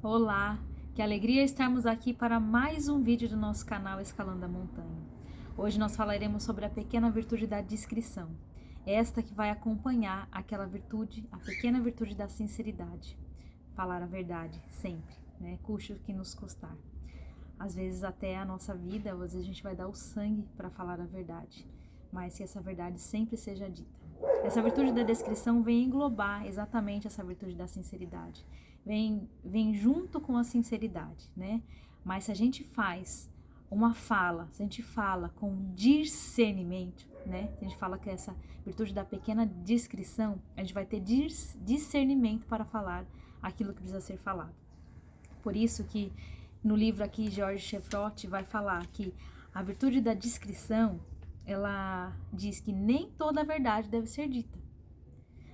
Olá, que alegria estarmos aqui para mais um vídeo do nosso canal Escalando a Montanha. Hoje nós falaremos sobre a pequena virtude da discrição, esta que vai acompanhar aquela virtude, a pequena virtude da sinceridade. Falar a verdade, sempre, né? Custe o que nos custar. Às vezes até a nossa vida, às vezes a gente vai dar o sangue para falar a verdade, mas que essa verdade sempre seja dita. Essa virtude da discrição vem englobar exatamente essa virtude da sinceridade. Vem junto com a sinceridade, né? Mas se a gente faz uma fala, se a gente fala com discernimento, né? Se a gente fala que essa virtude da pequena discrição, a gente vai ter discernimento para falar aquilo que precisa ser falado. Por isso que no livro aqui, George Chefrot vai falar que a virtude da discrição, ela diz que nem toda a verdade deve ser dita,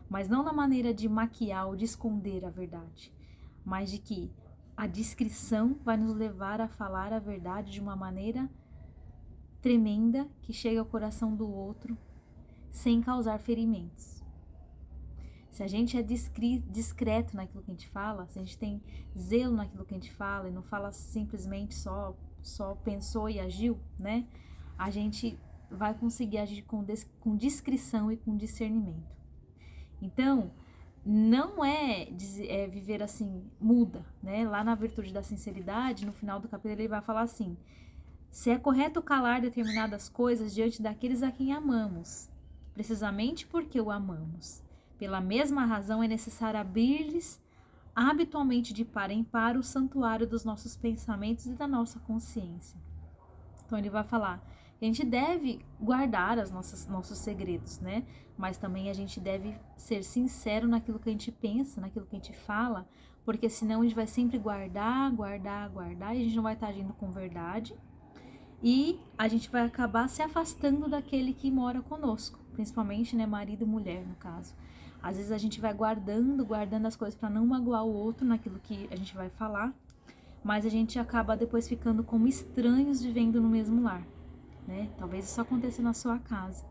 mas não na maneira de maquiar ou de esconder a verdade, mas de que a discrição vai nos levar a falar a verdade de uma maneira tremenda que chega ao coração do outro sem causar ferimentos. Se a gente é discreto naquilo que a gente fala, se a gente tem zelo naquilo que a gente fala e não fala simplesmente só pensou e agiu, né? A gente vai conseguir agir com discrição e com discernimento. Então, não é viver assim, muda, né? Lá na virtude da sinceridade, no final do capítulo ele vai falar assim: se é correto calar determinadas coisas diante daqueles a quem amamos, precisamente porque o amamos. Pela mesma razão é necessário abrir-lhes habitualmente de par em par o santuário dos nossos pensamentos e da nossa consciência. Então ele vai falar que a gente deve guardar nossos segredos, né? Mas também a gente deve ser sincero naquilo que a gente pensa, naquilo que a gente fala, porque senão a gente vai sempre guardar, e a gente não vai estar agindo com verdade. E a gente vai acabar se afastando daquele que mora conosco, principalmente, né, marido e mulher, no caso. Às vezes a gente vai guardando as coisas para não magoar o outro naquilo que a gente vai falar, mas a gente acaba depois ficando como estranhos vivendo no mesmo lar, né? Talvez isso aconteça na sua casa,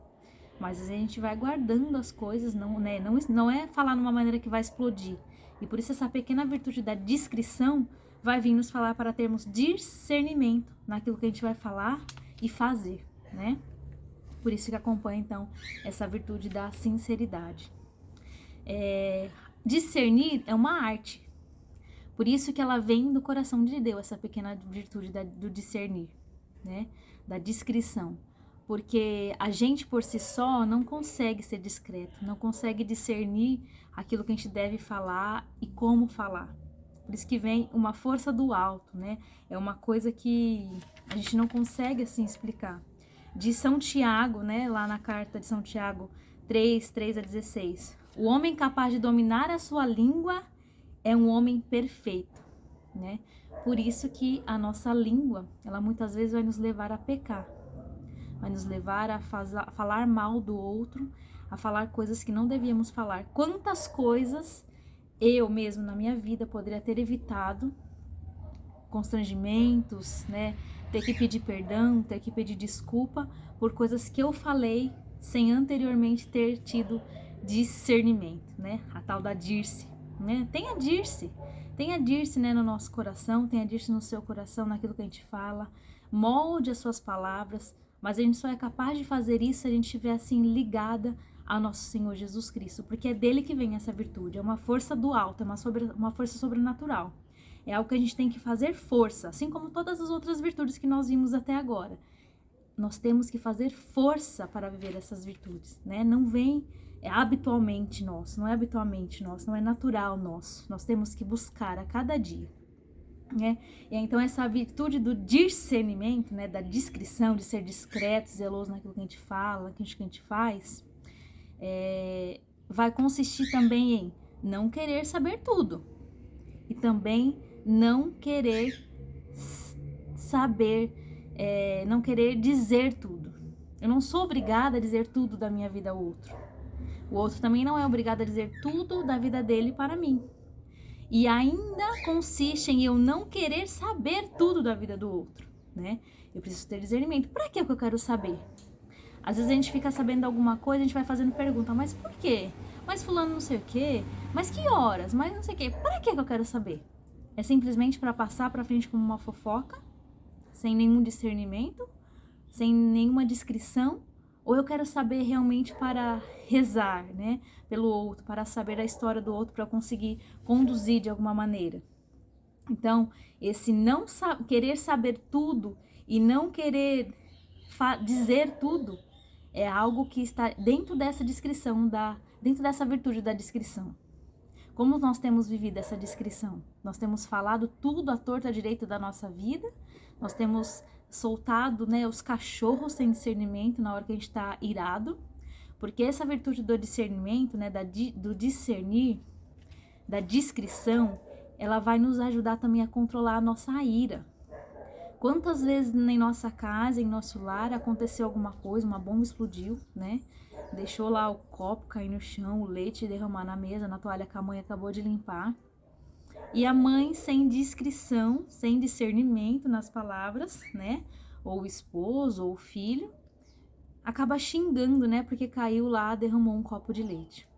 mas às vezes a gente vai guardando as coisas, não é falar numa maneira que vai explodir. E por isso essa pequena virtude da discrição vai vir nos falar para termos discernimento naquilo que a gente vai falar e fazer, né? Por isso que acompanha, então, essa virtude da sinceridade. Discernir é uma arte. Por isso que ela vem do coração de Deus, essa pequena virtude do discernir, né? Da discrição. Porque a gente por si só não consegue ser discreto, não consegue discernir aquilo que a gente deve falar e como falar. Por isso que vem uma força do alto, né? É uma coisa que a gente não consegue assim explicar. De São Tiago, né? Lá na carta de São Tiago 3:3-16. O homem capaz de dominar a sua língua é um homem perfeito, né? Por isso que a nossa língua, ela muitas vezes vai nos levar a pecar. Vai nos levar a falar mal do outro, a falar coisas que não devíamos falar. Quantas coisas eu mesmo na minha vida poderia ter evitado, constrangimentos, né? Ter que pedir perdão, ter que pedir desculpa por coisas que eu falei sem anteriormente ter tido discernimento, né? A tal da Dirce, né? Tenha Dirce, né, no nosso coração, tenha Dirce no seu coração, naquilo que a gente fala, molde as suas palavras, mas a gente só é capaz de fazer isso se a gente estiver assim ligada ao nosso Senhor Jesus Cristo, porque é dele que vem essa virtude, é uma força do alto, é uma força sobrenatural. É algo que a gente tem que fazer força, assim como todas as outras virtudes que nós vimos até agora. Nós temos que fazer força para viver essas virtudes, né? Não vem habitualmente nosso, não é habitualmente nosso, não é natural nosso. Nós temos que buscar a cada dia, né? E então essa virtude do discernimento, né, da discrição, de ser discreto, zeloso naquilo que a gente fala, naquilo que a gente faz, vai consistir também em não querer saber tudo e também não querer saber, não querer dizer tudo. Eu não sou obrigada a dizer tudo da minha vida ao outro. O outro também não é obrigado a dizer tudo da vida dele para mim. E ainda consiste em eu não querer saber tudo da vida do outro, né? Eu preciso ter discernimento. Para que eu quero saber? Às vezes a gente fica sabendo alguma coisa, a gente vai fazendo pergunta, mas por quê? Mas fulano não sei o quê? Mas que horas? Mas não sei o quê. Para que eu quero saber? É simplesmente para passar para frente como uma fofoca, sem nenhum discernimento, sem nenhuma descrição? Ou eu quero saber realmente para rezar, né, pelo outro, para saber a história do outro, para conseguir conduzir de alguma maneira? Então, esse não querer saber tudo e não querer dizer tudo é algo que está dentro dessa descrição, dentro dessa virtude da descrição. Como nós temos vivido essa descrição? Nós temos falado tudo à torta à direita da nossa vida, nós temos soltado, né, os cachorros sem discernimento na hora que a gente está irado, porque essa virtude do discernimento, né, do discernir, da discrição, ela vai nos ajudar também a controlar a nossa ira. Quantas vezes em nossa casa, em nosso lar, aconteceu alguma coisa, uma bomba explodiu, né? Deixou lá o copo cair no chão, o leite derramar na mesa, na toalha que a mãe acabou de limpar. E a mãe, sem discrição, sem discernimento nas palavras, né? Ou o esposo, ou o filho, acaba xingando, né? Porque caiu lá, derramou um copo de leite.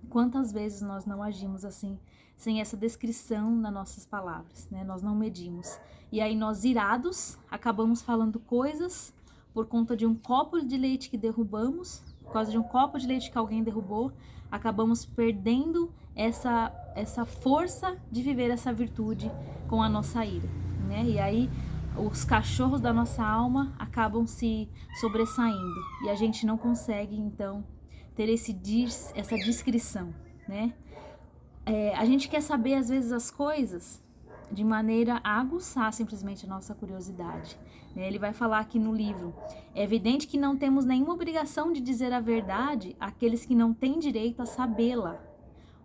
Quantas vezes nós não agimos assim, sem essa descrição nas nossas palavras, né? Nós não medimos. E aí nós, irados, acabamos falando coisas por conta de um copo de leite que derrubamos, por causa de um copo de leite que alguém derrubou, acabamos perdendo essa força de viver essa virtude com a nossa ira, né? E aí os cachorros da nossa alma acabam se sobressaindo e a gente não consegue, então, ter essa descrição, né? A gente quer saber, às vezes, as coisas de maneira a aguçar simplesmente a nossa curiosidade, né? Ele vai falar aqui no livro: é evidente que não temos nenhuma obrigação de dizer a verdade àqueles que não têm direito a sabê-la,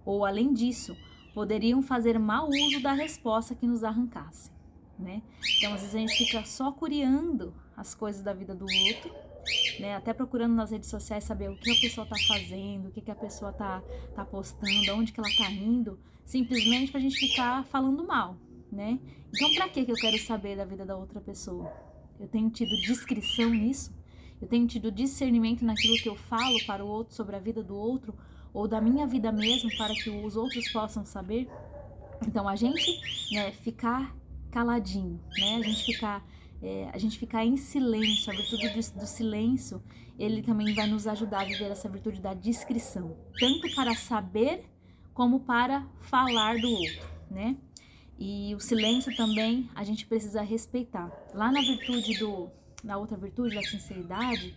ou, além disso, poderiam fazer mau uso da resposta que nos arrancasse, né? Então, às vezes a gente fica só curiando as coisas da vida do outro, né? Até procurando nas redes sociais saber o que a pessoa está fazendo, o que a pessoa tá postando, aonde que ela tá indo, simplesmente pra gente ficar falando mal, né? Então, pra que eu quero saber da vida da outra pessoa? Eu tenho tido discrição nisso? Eu tenho tido discernimento naquilo que eu falo para o outro sobre a vida do outro, ou da minha vida mesmo, para que os outros possam saber? Então, a gente, né, ficar caladinho, né? A gente ficar em silêncio, a virtude do silêncio, ele também vai nos ajudar a viver essa virtude da discrição, tanto para saber como para falar do outro, né? E o silêncio também a gente precisa respeitar. Lá na outra virtude da sinceridade,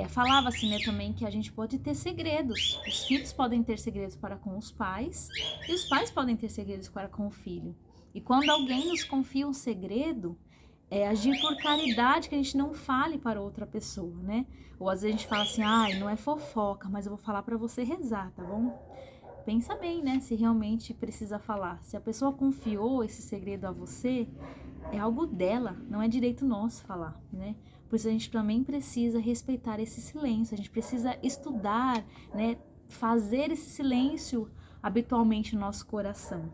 falava assim, né, também que a gente pode ter segredos. Os filhos podem ter segredos para com os pais e os pais podem ter segredos para com o filho. E quando alguém nos confia um segredo, agir por caridade, que a gente não fale para outra pessoa, né? Ou às vezes a gente fala assim: ai, não é fofoca, mas eu vou falar para você rezar, tá bom? Pensa bem, né? Se realmente precisa falar. Se a pessoa confiou esse segredo a você, é algo dela, não é direito nosso falar, né? Por isso a gente também precisa respeitar esse silêncio, a gente precisa estudar, né? Fazer esse silêncio habitualmente no nosso coração.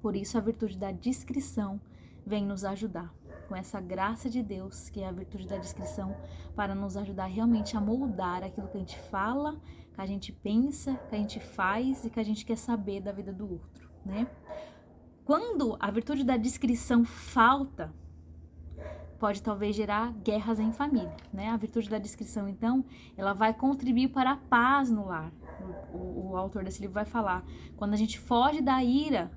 Por isso a virtude da discrição vem nos ajudar, com essa graça de Deus, que é a virtude da discrição, para nos ajudar realmente a moldar aquilo que a gente fala, que a gente pensa, que a gente faz e que a gente quer saber da vida do outro, né? Quando a virtude da discrição falta, pode talvez gerar guerras em família, né? A virtude da discrição, então, ela vai contribuir para a paz no lar. O autor desse livro vai falar: quando a gente foge da ira,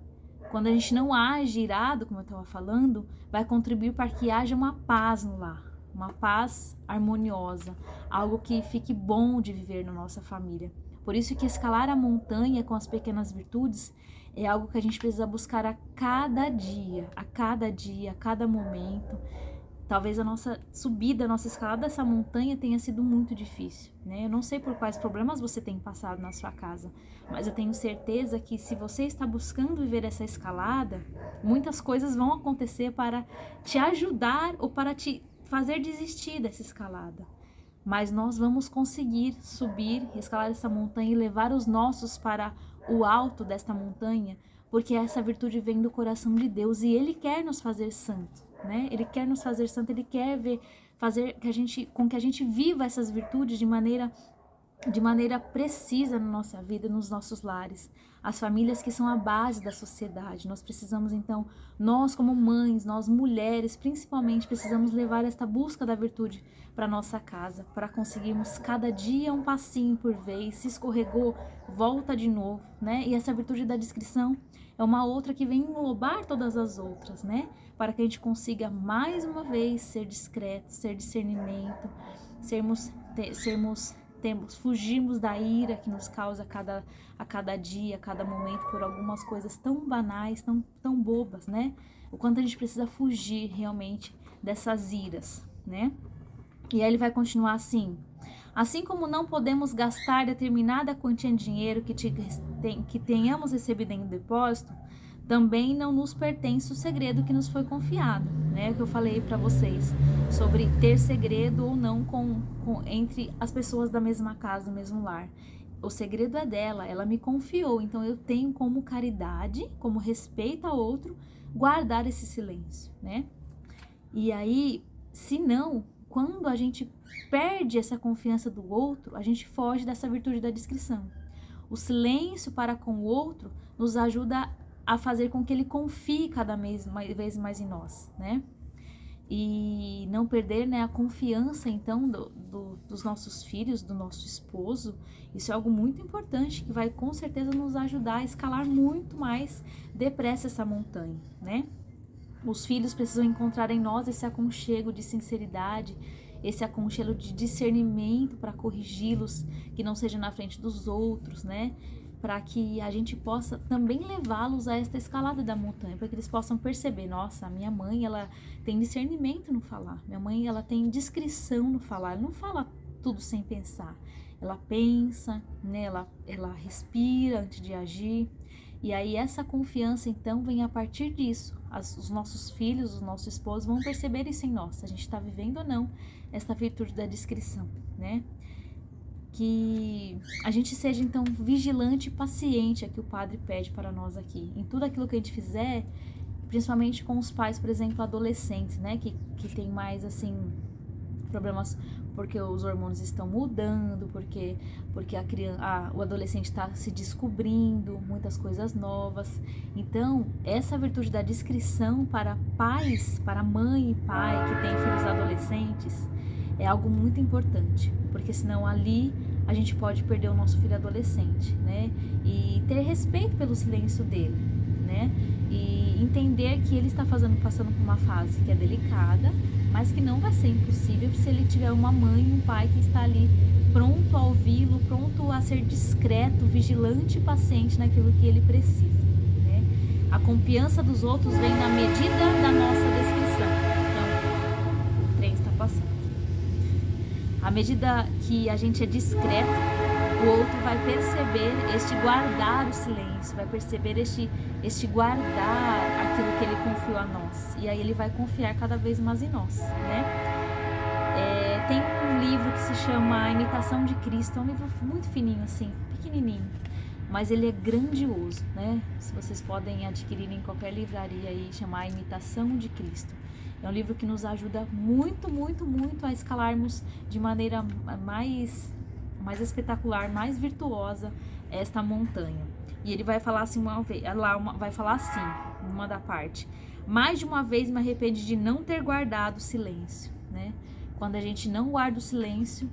quando a gente não age irado, como eu estava falando, vai contribuir para que haja uma paz no lar, uma paz harmoniosa, algo que fique bom de viver na nossa família. Por isso que escalar a montanha com as pequenas virtudes é algo que a gente precisa buscar a cada dia, a cada momento. Talvez a nossa subida, a nossa escalada dessa montanha tenha sido muito difícil, né? Eu não sei por quais problemas você tem passado na sua casa, mas eu tenho certeza que se você está buscando viver essa escalada, muitas coisas vão acontecer para te ajudar ou para te fazer desistir dessa escalada. Mas nós vamos conseguir subir, escalar essa montanha e levar os nossos para o alto desta montanha, porque essa virtude vem do coração de Deus e Ele quer nos fazer santos, né? Ele quer nos fazer santo, Ele quer fazer com que a gente viva essas virtudes de maneira de maneira precisa na nossa vida, nos nossos lares. As famílias que são a base da sociedade. Nós precisamos então, nós como mães, nós mulheres principalmente, precisamos levar esta busca da virtude para nossa casa, para conseguirmos cada dia um passinho por vez. Se escorregou, volta de novo, né? E essa virtude da discrição é uma outra que vem englobar todas as outras, né? Para que a gente consiga mais uma vez ser discreto, ser discernimento, fugirmos da ira que nos causa a cada dia, a cada momento, por algumas coisas tão banais, tão bobas, né? O quanto a gente precisa fugir realmente dessas iras, né? E aí ele vai continuar assim: assim como não podemos gastar determinada quantia de dinheiro que tenhamos recebido em depósito, também não nos pertence o segredo que nos foi confiado, né? Que eu falei para vocês sobre ter segredo ou não entre as pessoas da mesma casa, do mesmo lar. O segredo é dela, ela me confiou, então eu tenho como caridade, como respeito ao outro, guardar esse silêncio, né? E aí, se não, quando a gente perde essa confiança do outro, a gente foge dessa virtude da discrição. O silêncio para com o outro nos ajuda a fazer com que ele confie cada vez mais em nós, né? E não perder, né, a confiança, então, dos nossos filhos, do nosso esposo. Isso é algo muito importante, que vai, com certeza, nos ajudar a escalar muito mais depressa essa montanha, né? Os filhos precisam encontrar em nós esse aconchego de sinceridade, esse aconchego de discernimento para corrigi-los, que não seja na frente dos outros, né? Para que a gente possa também levá-los a esta escalada da montanha, para que eles possam perceber: nossa, a minha mãe, ela tem discernimento no falar, minha mãe, ela tem discrição no falar, ela não fala tudo sem pensar, ela pensa, né? Ela respira antes de agir. E aí essa confiança então vem a partir disso. Os nossos filhos, os nossos esposos vão perceber isso em nós, se a gente está vivendo ou não esta virtude da discrição, né? Que a gente seja então vigilante e paciente, é que o Padre pede para nós aqui, em tudo aquilo que a gente fizer, principalmente com os pais, por exemplo, adolescentes, né, que tem mais assim problemas, porque os hormônios estão mudando, porque o adolescente está se descobrindo muitas coisas novas. Então, essa virtude da discrição para pais, para mãe e pai que têm filhos adolescentes, é algo muito importante, porque senão ali a gente pode perder o nosso filho adolescente, né? E ter respeito pelo silêncio dele, né? E entender que ele está passando por uma fase que é delicada, mas que não vai ser impossível se ele tiver uma mãe e um pai que está ali pronto a ouvi-lo, pronto a ser discreto, vigilante e paciente naquilo que ele precisa, né? A confiança dos outros vem na medida da nossa descrição. Então, o trem está passando. À medida que a gente é discreto, o outro vai perceber este guardar o silêncio, vai perceber este guardar aquilo que ele confiou a nós. E aí ele vai confiar cada vez mais em nós, né? Tem um livro que se chama A Imitação de Cristo, é um livro muito fininho assim, pequenininho, mas ele é grandioso, né? Se vocês podem adquirir em qualquer livraria aí, chamar A Imitação de Cristo. É um livro que nos ajuda muito, muito, muito a escalarmos de maneira mais espetacular, mais virtuosa esta montanha. E ele vai falar assim vai falar assim, numa da parte: mais de uma vez me arrependi de não ter guardado o silêncio, né? Quando a gente não guarda o silêncio,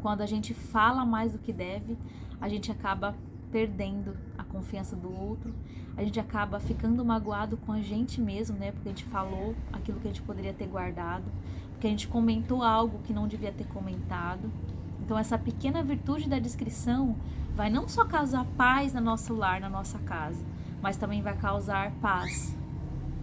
quando a gente fala mais do que deve, a gente acaba perdendo a confiança do outro, a gente acaba ficando magoado com a gente mesmo, né? Porque a gente falou aquilo que a gente poderia ter guardado, porque a gente comentou algo que não devia ter comentado. Então essa pequena virtude da discrição vai não só causar paz no nosso lar, na nossa casa, mas também vai causar paz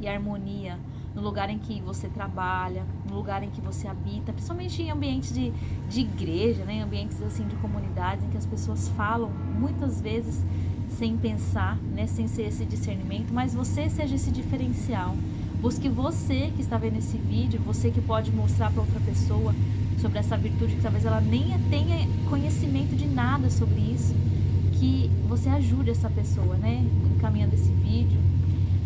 e harmonia no lugar em que você trabalha, no lugar em que você habita, principalmente em ambientes de igreja, né? Em ambientes assim de comunidades, em que as pessoas falam muitas vezes sem pensar, né? Sem ser esse discernimento, mas você seja esse diferencial. Busque você que está vendo esse vídeo, você que pode mostrar para outra pessoa sobre essa virtude, que talvez ela nem tenha conhecimento de nada sobre isso, que você ajude essa pessoa, né? Encaminhando esse vídeo,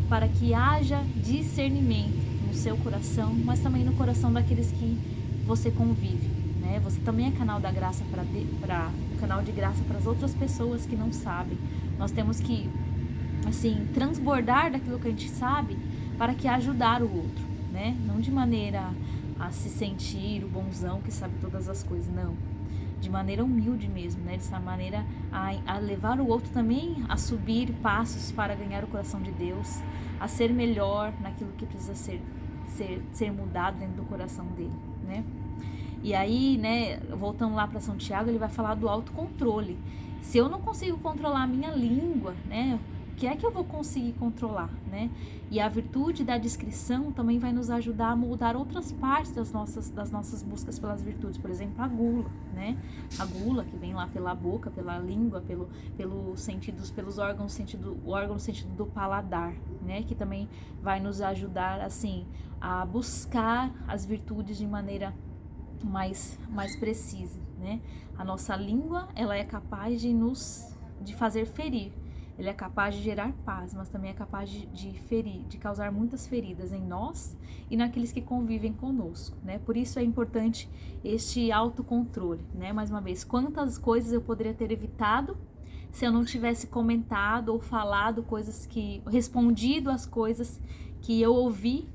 para que haja discernimento no seu coração, mas também no coração daqueles que você convive, né? Você também é canal da graça para canal de graça para as outras pessoas que não sabem. Nós temos que, assim, transbordar daquilo que a gente sabe para que ajudar o outro, né? Não de maneira a se sentir o bonzão que sabe todas as coisas, não. De maneira humilde mesmo, né? Dessa maneira a levar o outro também a subir passos para ganhar o coração de Deus, a ser melhor naquilo que precisa ser mudado dentro do coração dele, né? E aí, né, voltando lá para São Tiago, ele vai falar do autocontrole. Se eu não consigo controlar a minha língua, né, o que é que eu vou conseguir controlar, né? E a virtude da discrição também vai nos ajudar a moldar outras partes das nossas buscas pelas virtudes. Por exemplo, a gula, né? A gula que vem lá pela boca, pela língua, pelos sentidos, pelos órgãos o órgão sentido do paladar, né? Que também vai nos ajudar, assim, a buscar as virtudes de maneira mais precisa, né? A nossa língua, ela é capaz de fazer ferir. Ele é capaz de gerar paz, mas também é capaz de ferir, de causar muitas feridas em nós e naqueles que convivem conosco, né? Por isso é importante este autocontrole, né? Mais uma vez, quantas coisas eu poderia ter evitado se eu não tivesse comentado ou falado respondido às coisas que eu ouvi,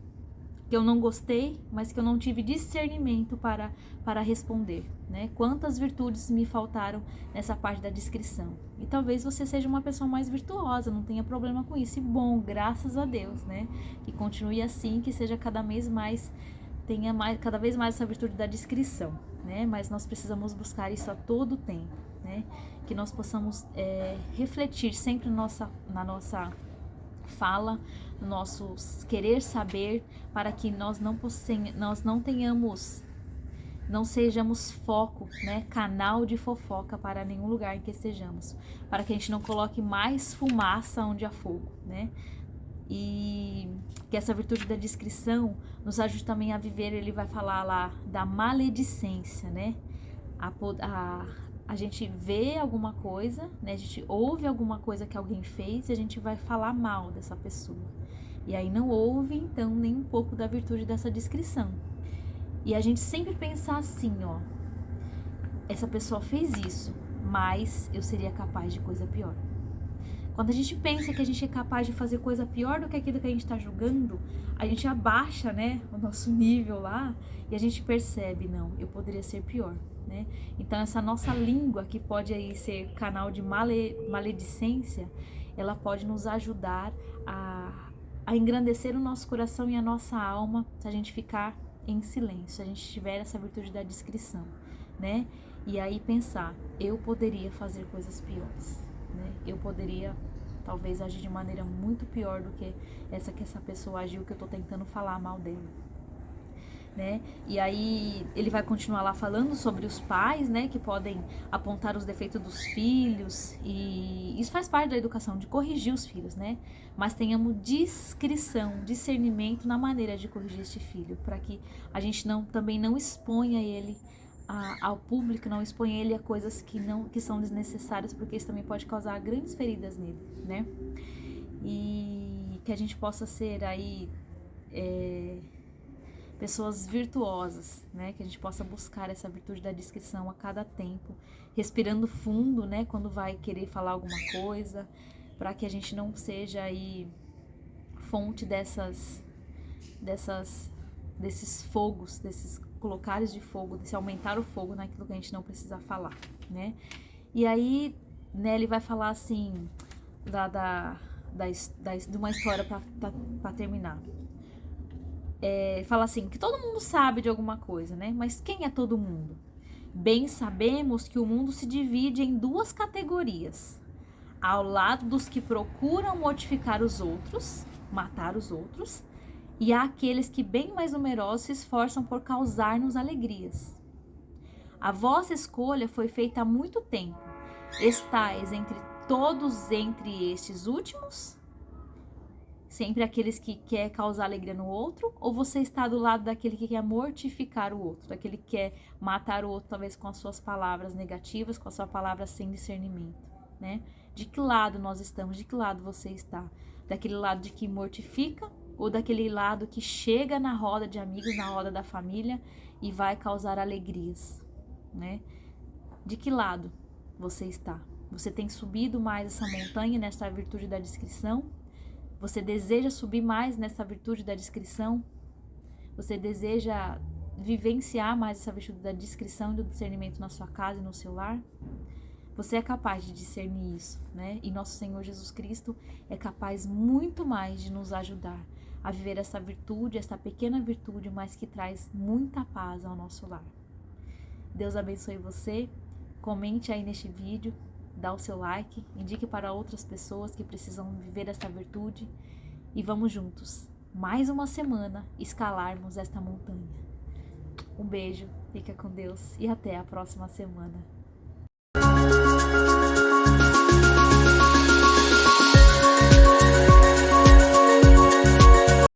que eu não gostei, mas que eu não tive discernimento para responder, né? Quantas virtudes me faltaram nessa parte da discrição. E talvez você seja uma pessoa mais virtuosa, não tenha problema com isso. E bom, graças a Deus, né? Que continue assim, que seja cada vez mais essa virtude da discrição, né? Mas nós precisamos buscar isso a todo tempo, né? Que nós possamos refletir sempre na nossa fala, no nosso querer saber, para que nós não sejamos foco, né, canal de fofoca para nenhum lugar em que estejamos, para que a gente não coloque mais fumaça onde há fogo, né? E que essa virtude da discrição nos ajude também a viver. Ele vai falar lá da maledicência, né? A gente vê alguma coisa, né? A gente ouve alguma coisa que alguém fez e a gente vai falar mal dessa pessoa. E aí não houve, então, nem um pouco da virtude dessa discrição. E a gente sempre pensar assim, ó, essa pessoa fez isso, mas eu seria capaz de coisa pior. Quando a gente pensa que a gente é capaz de fazer coisa pior do que aquilo que a gente está julgando, a gente abaixa, né, o nosso nível lá e a gente percebe, não, eu poderia ser pior, né? Então essa nossa língua, que pode aí ser canal de maledicência, ela pode nos ajudar a engrandecer o nosso coração e a nossa alma se a gente ficar em silêncio, se a gente tiver essa virtude da discrição, né? E aí pensar, eu poderia fazer coisas piores, né? Eu poderia talvez agir de maneira muito pior do que essa pessoa agiu, que eu tô tentando falar mal dela, né? E aí ele vai continuar lá falando sobre os pais, né, que podem apontar os defeitos dos filhos, e isso faz parte da educação, de corrigir os filhos, né? Mas tenhamos discrição, discernimento na maneira de corrigir este filho, para que a gente também não exponha ele ao público, não exponha ele a coisas que são desnecessárias, porque isso também pode causar grandes feridas nele, né? E que a gente possa ser aí pessoas virtuosas, né? Que a gente possa buscar essa virtude da discrição a cada tempo, respirando fundo, né? Quando vai querer falar alguma coisa, para que a gente não seja aí fonte desses fogos, desses colocares de fogo, desse aumentar o fogo naquilo que a gente não precisa falar, né? E aí, né, ele vai falar assim, de uma história para terminar. Fala assim, que todo mundo sabe de alguma coisa, né? Mas quem é todo mundo? Bem sabemos que o mundo se divide em duas categorias. Ao lado dos que procuram mortificar os outros, matar os outros, e há aqueles que, bem mais numerosos, se esforçam por causar-nos alegrias. A vossa escolha foi feita há muito tempo. Estais entre estes últimos, sempre aqueles que quer causar alegria no outro, ou você está do lado daquele que quer mortificar o outro, daquele que quer matar o outro, talvez com as suas palavras negativas, com a sua palavra sem discernimento, né? De que lado nós estamos? De que lado você está? Daquele lado de que mortifica, ou daquele lado que chega na roda de amigos, na roda da família e vai causar alegrias, né? De que lado? você está? Você tem subido mais essa montanha nessa virtude da discrição? Você deseja subir mais nessa virtude da discrição? Você deseja vivenciar mais essa virtude da discrição e do discernimento na sua casa e no seu lar? Você é capaz de discernir isso, né? E nosso Senhor Jesus Cristo é capaz muito mais de nos ajudar a viver essa virtude, essa pequena virtude, mas que traz muita paz ao nosso lar. Deus abençoe você. Comente aí neste vídeo, dá o seu like, indique para outras pessoas que precisam viver essa virtude e vamos juntos, mais uma semana, escalarmos esta montanha. Um beijo, fica com Deus e até a próxima semana.